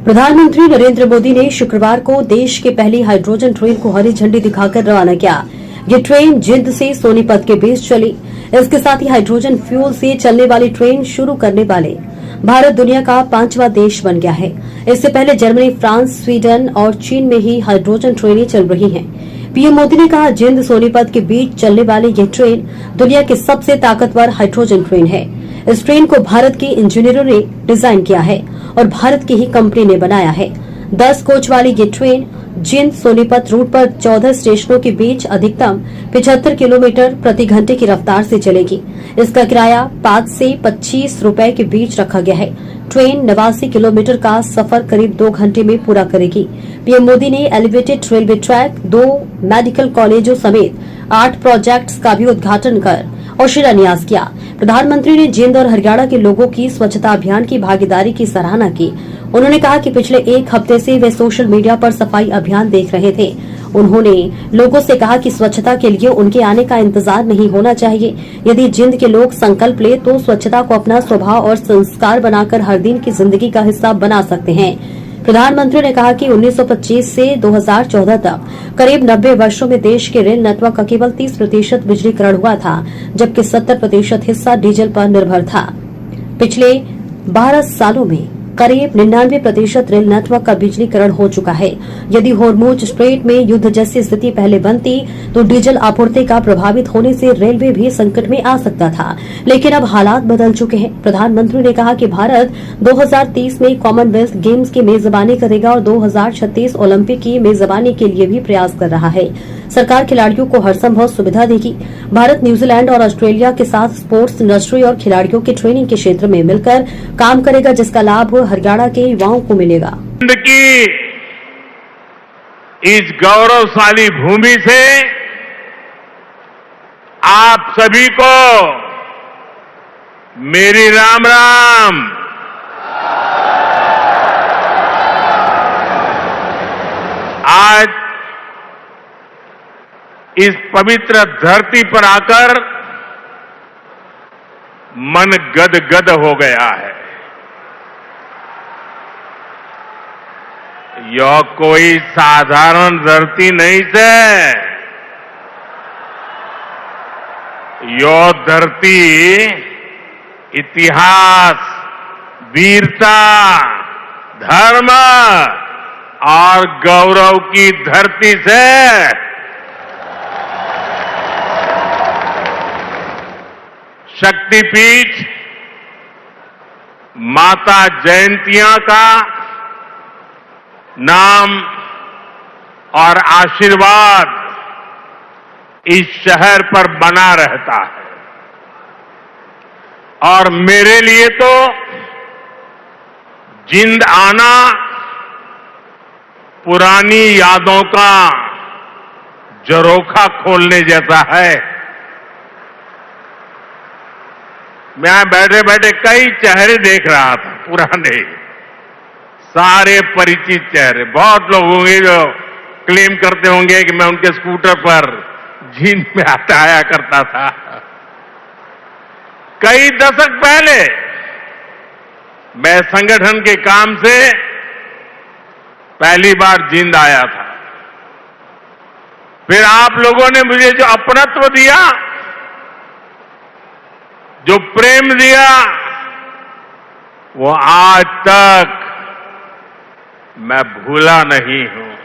प्रधानमंत्री नरेंद्र मोदी ने शुक्रवार को देश के पहली हाइड्रोजन ट्रेन को हरी झंडी दिखाकर रवाना किया। ये ट्रेन जिंद से सोनीपत के बीच चली। इसके साथ ही हाइड्रोजन फ्यूल से चलने वाली ट्रेन शुरू करने वाले भारत दुनिया का 5वां देश बन गया है। इससे पहले जर्मनी, फ्रांस, स्वीडन और चीन में ही हाइड्रोजन ट्रेनें चल रही हैं। पीएम मोदी ने कहा, जिंद सोनीपत के बीच चलने वाली यह ट्रेन दुनिया की सबसे ताकतवर हाइड्रोजन ट्रेन है। इस ट्रेन को भारत के इंजीनियरों ने डिजाइन किया है और भारत की ही कंपनी ने बनाया है। 10 कोच वाली ये ट्रेन जिंद सोनीपत रूट पर 14 स्टेशनों के बीच अधिकतम 75 किलोमीटर प्रति घंटे की रफ्तार से चलेगी। इसका किराया 5 से 25 रुपए के बीच रखा गया है। ट्रेन 89 किलोमीटर का सफर करीब 2 घंटे में पूरा करेगी। पीएम मोदी ने एलिवेटेड रेलवे ट्रैक, 2 मेडिकल कॉलेजों समेत 8 प्रोजेक्ट्स का भी उद्घाटन कर और शिलान्यास किया। प्रधानमंत्री ने जिंद और हरियाणा के लोगों की स्वच्छता अभियान की भागीदारी की सराहना की। उन्होंने कहा कि पिछले 1 हफ्ते से वे सोशल मीडिया पर सफाई अभियान देख रहे थे। उन्होंने लोगों से कहा कि स्वच्छता के लिए उनके आने का इंतजार नहीं होना चाहिए। यदि जिंद के लोग संकल्प ले तो स्वच्छता को अपना स्वभाव और संस्कार बनाकर हर दिन की जिंदगी का हिस्सा बना सकते हैं। प्रधानमंत्री ने कहा कि 1925 से 2014 तक करीब 90 वर्षों में देश के रेल नेटवर्क का केवल 30% बिजलीकरण हुआ था, जबकि 70% हिस्सा डीजल पर निर्भर था। पिछले 12 सालों में करीब 99% रेल नेटवर्क का बिजलीकरण हो चुका है। यदि होर्मुज स्ट्रेट में युद्ध जैसी स्थिति पहले बनती तो डीजल आपूर्ति का प्रभावित होने से रेलवे भी संकट में आ सकता था, लेकिन अब हालात बदल चुके हैं। प्रधानमंत्री ने कहा कि भारत 2030 में कॉमनवेल्थ गेम्स की मेजबानी करेगा और 2036 ओलंपिक की मेजबानी के लिए भी प्रयास कर रहा है। सरकार खिलाड़ियों को हर संभव सुविधा देगी। भारत न्यूजीलैंड और ऑस्ट्रेलिया के साथ स्पोर्ट्स इंडस्ट्री और खिलाड़ियों के ट्रेनिंग के क्षेत्र में मिलकर काम करेगा, जिसका लाभ हरियाणा के युवाओं को मिलेगा। की इस गौरवशाली भूमि से आप सभी को मेरी राम राम। आज इस पवित्र धरती पर आकर मन गदगद हो गया है। यह कोई साधारण धरती नहीं है। यह धरती इतिहास, वीरता, धर्म और गौरव की धरती से शक्तिपीठ माता जयंतिया का नाम और आशीर्वाद इस शहर पर बना रहता है। और मेरे लिए तो जिंद आना पुरानी यादों का झरोखा खोलने जैसा है। मैं बैठे बैठे कई चेहरे देख रहा था, पुराने, सारे परिचित चेहरे। बहुत लोग होंगे जो क्लेम करते होंगे कि मैं उनके स्कूटर पर जिंद में आया करता था। कई दशक पहले मैं संगठन के काम से पहली बार जिंद आया था। फिर आप लोगों ने मुझे जो अपनत्व दिया, जो प्रेम दिया, वो आज तक मैं भूला नहीं हूं।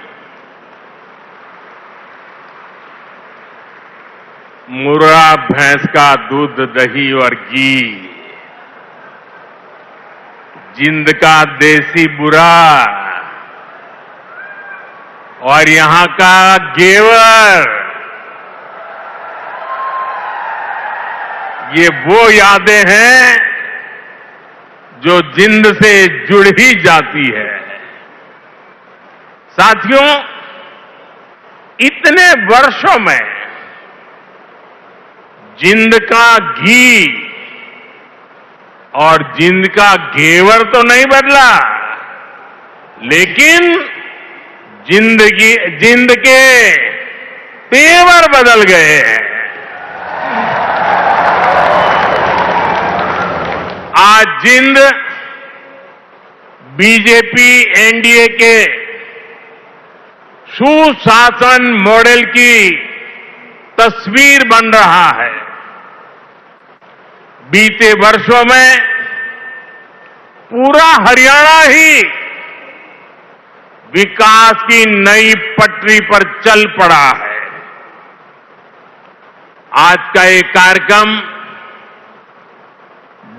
मुर्रा भैंस का दूध, दही और घी, जिंद का देसी बुरा और यहां का घेवर, ये वो यादें हैं जो जिंद से जुड़ ही जाती है। साथियों, इतने वर्षों में जिंद का घी और जिंद का घेवर तो नहीं बदला, लेकिन जिंद के तेवर बदल गए हैं। आज जिंद बीजेपी एनडीए के सुशासन मॉडल की तस्वीर बन रहा है। बीते वर्षों में पूरा हरियाणा ही विकास की नई पटरी पर चल पड़ा है। आज का ये कार्यक्रम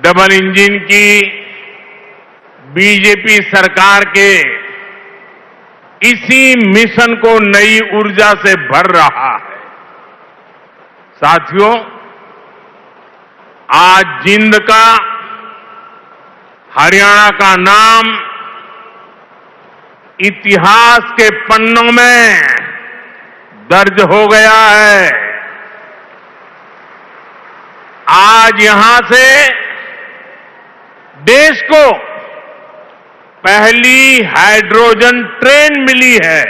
डबल इंजन की बीजेपी सरकार के इसी मिशन को नई ऊर्जा से भर रहा है। साथियों, आज जिंद का, हरियाणा का नाम इतिहास के पन्नों में दर्ज हो गया है। आज यहां से देश को पहली हाइड्रोजन ट्रेन मिली है।